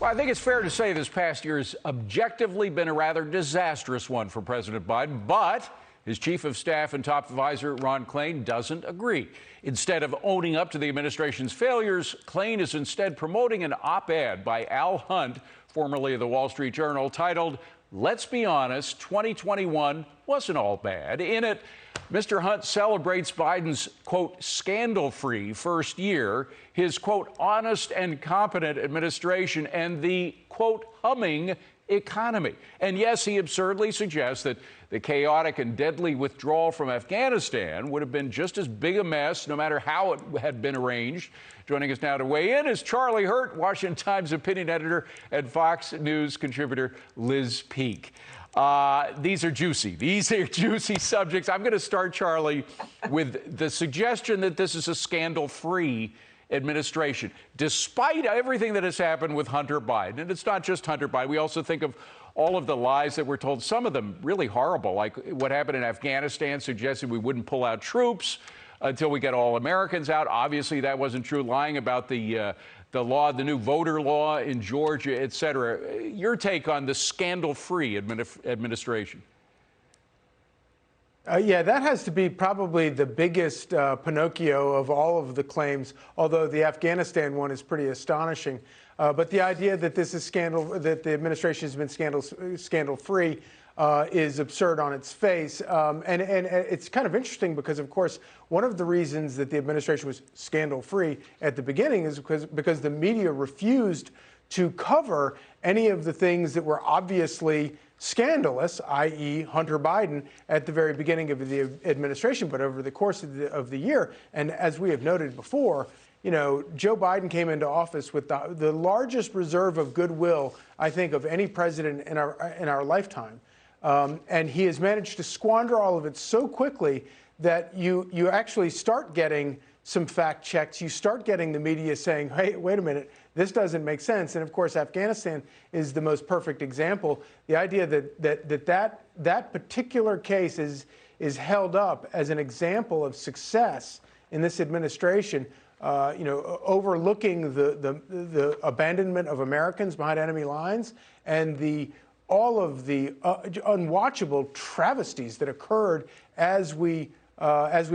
Well, I think it's fair to say this past year has objectively been a rather disastrous one for President Biden, but his chief of staff and top advisor, Ron Klain, doesn't agree. Instead of owning up to the administration's failures, Klain is instead promoting an op-ed by Al Hunt, formerly of the Wall Street Journal, titled, "Let's Be Honest, 2021 wasn't all bad." In it, Mr. Hunt celebrates Biden's, quote, scandal-free first year, his, quote, honest and competent administration, and the, quote, humming economy. And yes, he absurdly suggests that the chaotic and deadly withdrawal from Afghanistan would have been just as big a mess, no matter how it had been arranged. Joining us now to weigh in is Charlie Hurt, Washington Times opinion editor, and Fox News contributor Liz Peek. These are juicy. These are juicy subjects. I'm going to start, Charlie, with the suggestion that this is a scandal-free administration, despite everything that has happened with Hunter Biden. And it's not just Hunter Biden. We also think of all of the lies that were told, some of them really horrible, like what happened in Afghanistan, suggesting we wouldn't pull out troops until we get all Americans out. Obviously, that wasn't true. Lying about the law, the new voter law in Georgia, et cetera. Your take on the scandal-free administration? Yeah, that has to be probably the biggest Pinocchio of all of the claims, although the Afghanistan one is pretty astonishing. But the idea that this is that the administration has been scandal-free is absurd on its face. And it's kind of interesting because, of course, one of the reasons that the administration was scandal-free at the beginning is because the media refused to cover any of the things that were obviously scandalous, i.e. Hunter Biden, at the very beginning of the administration, but over the course of the year. And as we have noted before, you know, Joe Biden came into office with the largest reserve of goodwill, I think, of any president in our lifetime. And he has managed to squander all of it so quickly that you actually start getting some fact checks. You start getting the media saying, hey, wait a minute, this doesn't make sense. And of course, Afghanistan is the most perfect example. The idea that particular case is held up as an example of success in this administration, overlooking the abandonment of Americans behind enemy lines and all of the unwatchable travesties that occurred as we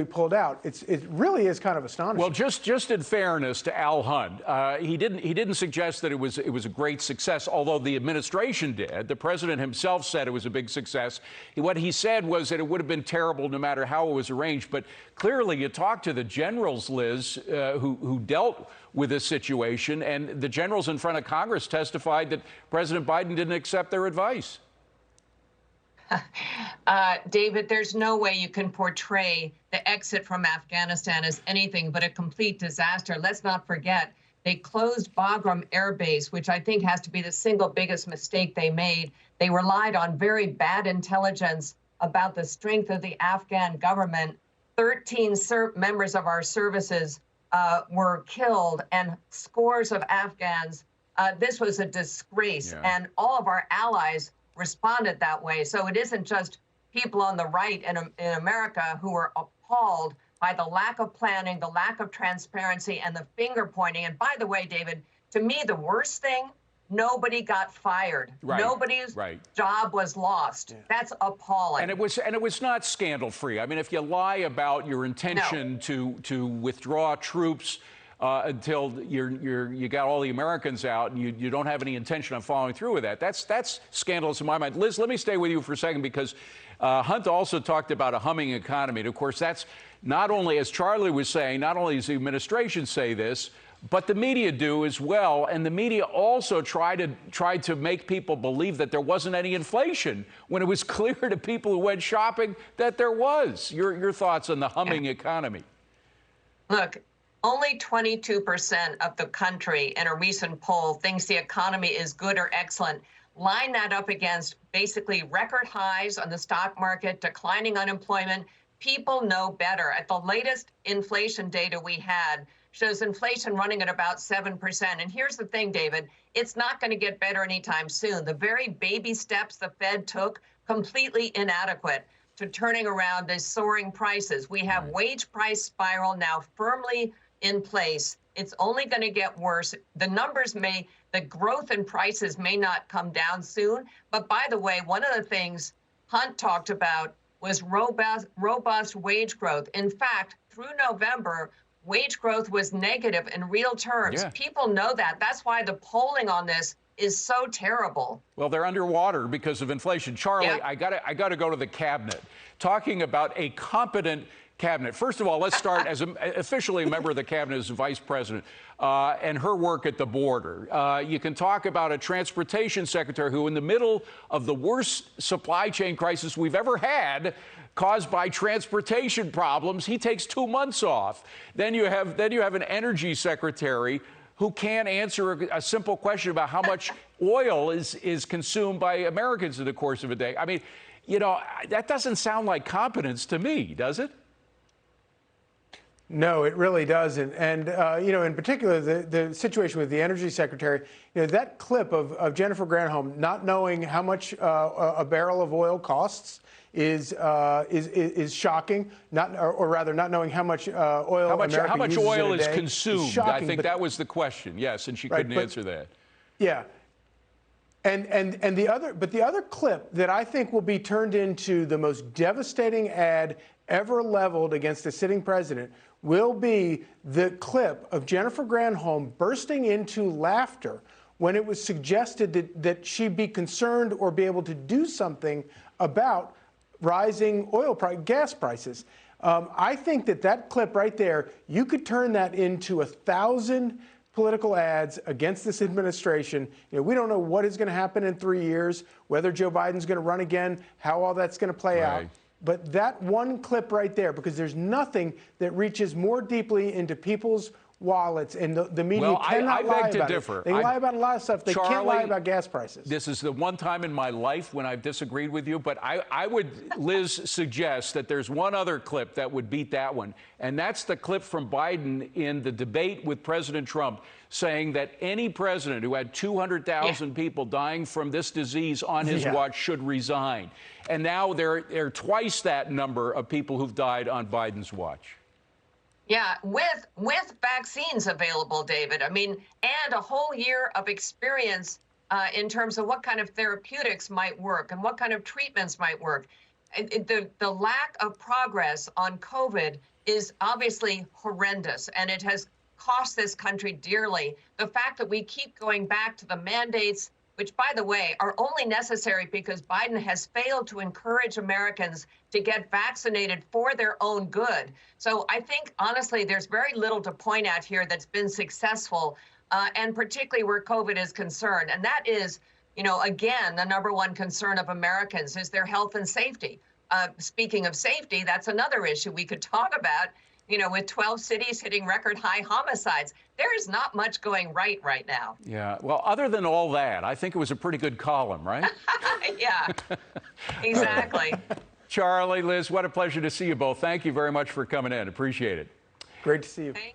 pulled out. It really is kind of astonishing. Well, just in fairness to Al Hunt, he didn't suggest that it was a great success, although the administration did. The president himself said it was a big success. What he said was that it would have been terrible no matter how it was arranged. But clearly, you talked to the generals, Liz, who dealt with this situation, and the generals in front of Congress testified that President Biden didn't accept their advice. David, there's no way you can portray the exit from Afghanistan as anything but a complete disaster. Let's not forget, they closed Bagram Air Base, which I think has to be the single biggest mistake they made. They relied on very bad intelligence about the strength of the Afghan government. 13 members of our services were killed and scores of Afghans. This was a disgrace, and all of our allies responded that way. So it isn't just people on the right in America who are appalled by the lack of planning, the lack of transparency, and the finger pointing. And by the way, David, to me, the worst thing, nobody got fired. Right. Nobody's job was lost. Yeah. That's appalling. And it was not scandal-free. I mean, if you lie about your intention to withdraw troops until you got all the Americans out and you don't have any intention of following through with that, that's scandalous in my mind. Liz, let me stay with you for a second, because Hunt also talked about a humming economy. And of course, that's not only, as Charlie was saying, not only does the administration say this, but the media do as well. And the media also tried to make people believe that there wasn't any inflation when it was clear to people who went shopping that there was. Your thoughts on the humming economy? Look, only 22% of the country in a recent poll thinks the economy is good or excellent. Line that up against basically record highs on the stock market, declining unemployment. People know better. At the latest inflation data we had shows inflation running at about 7%. And here's the thing, David, it's not going to get better anytime soon. The very baby steps the Fed took, completely inadequate to turning around the soaring prices. We have wage price spiral now firmly in place. It's only going to get worse. The the growth in prices may not come down soon. But by the way, one of the things Hunt talked about was robust wage growth. In fact, through November, wage growth was negative in real terms. Yeah. People know that. That's why the polling on this is so terrible. Well, they're underwater because of inflation. Charlie, Yep. I gotta go to the cabinet. Talking about a competent cabinet. First of all, let's start as officially a member of the cabinet as vice president and her work at the border. You can talk about a transportation secretary who, in the middle of the worst supply chain crisis we've ever had, caused by transportation problems, he takes 2 months off. Then you have an energy secretary who can't answer a simple question about how much oil is consumed by Americans in the course of a day. I mean, you know, that doesn't sound like competence to me, does it? No, it really doesn't. And, you know, in particular, the situation with the energy secretary, you know, that clip of Jennifer Granholm not knowing how much a barrel of oil costs is shocking. Or rather, not knowing how much oil How much oil is is consumed? shocking, I think that was the question. Yes, and she couldn't answer that. Yeah. And the other clip that I think will be turned into the most devastating ad ever leveled against a sitting president will be the clip of Jennifer Granholm bursting into laughter when it was suggested that she be concerned or be able to do something about rising gas prices. I think that clip right there, you could turn that into 1,000 political ads against this administration. You know, we don't know what is going to happen in 3 years, whether Joe Biden's going to run again, how all that's going to play out. But that one clip right there, because there's nothing that reaches more deeply into people's wallets, and the media cannot lie about it. They lie about a lot of stuff. They can't lie about gas prices. This is the one time in my life when I've disagreed with you, but I would, Liz, suggest that there's one other clip that would beat that one, and that's the clip from Biden in the debate with President Trump saying that any president who had 200,000 people dying from this disease on his watch should resign. And now there are twice that number of people who've died on Biden's watch. Yeah, with vaccines available, David. I mean, and a whole year of experience in terms of what kind of therapeutics might work and what kind of treatments might work. The lack of progress on COVID is obviously horrendous, and it has cost this country dearly. The fact that we keep going back to the mandates, which, by the way, are only necessary because Biden has failed to encourage Americans to get vaccinated for their own good. So I think, honestly, there's very little to point at here that's been successful, and particularly where COVID is concerned. And that is, you know, again, the number one concern of Americans is their health and safety. Speaking of safety, that's another issue we could talk about. You know, with 12 cities hitting record high homicides, there is not much going right now. Yeah, well, other than all that, I think it was a pretty good column, right? Yeah, exactly. Charlie, Liz, what a pleasure to see you both. Thank you very much for coming in. Appreciate it. Great to see you. Thank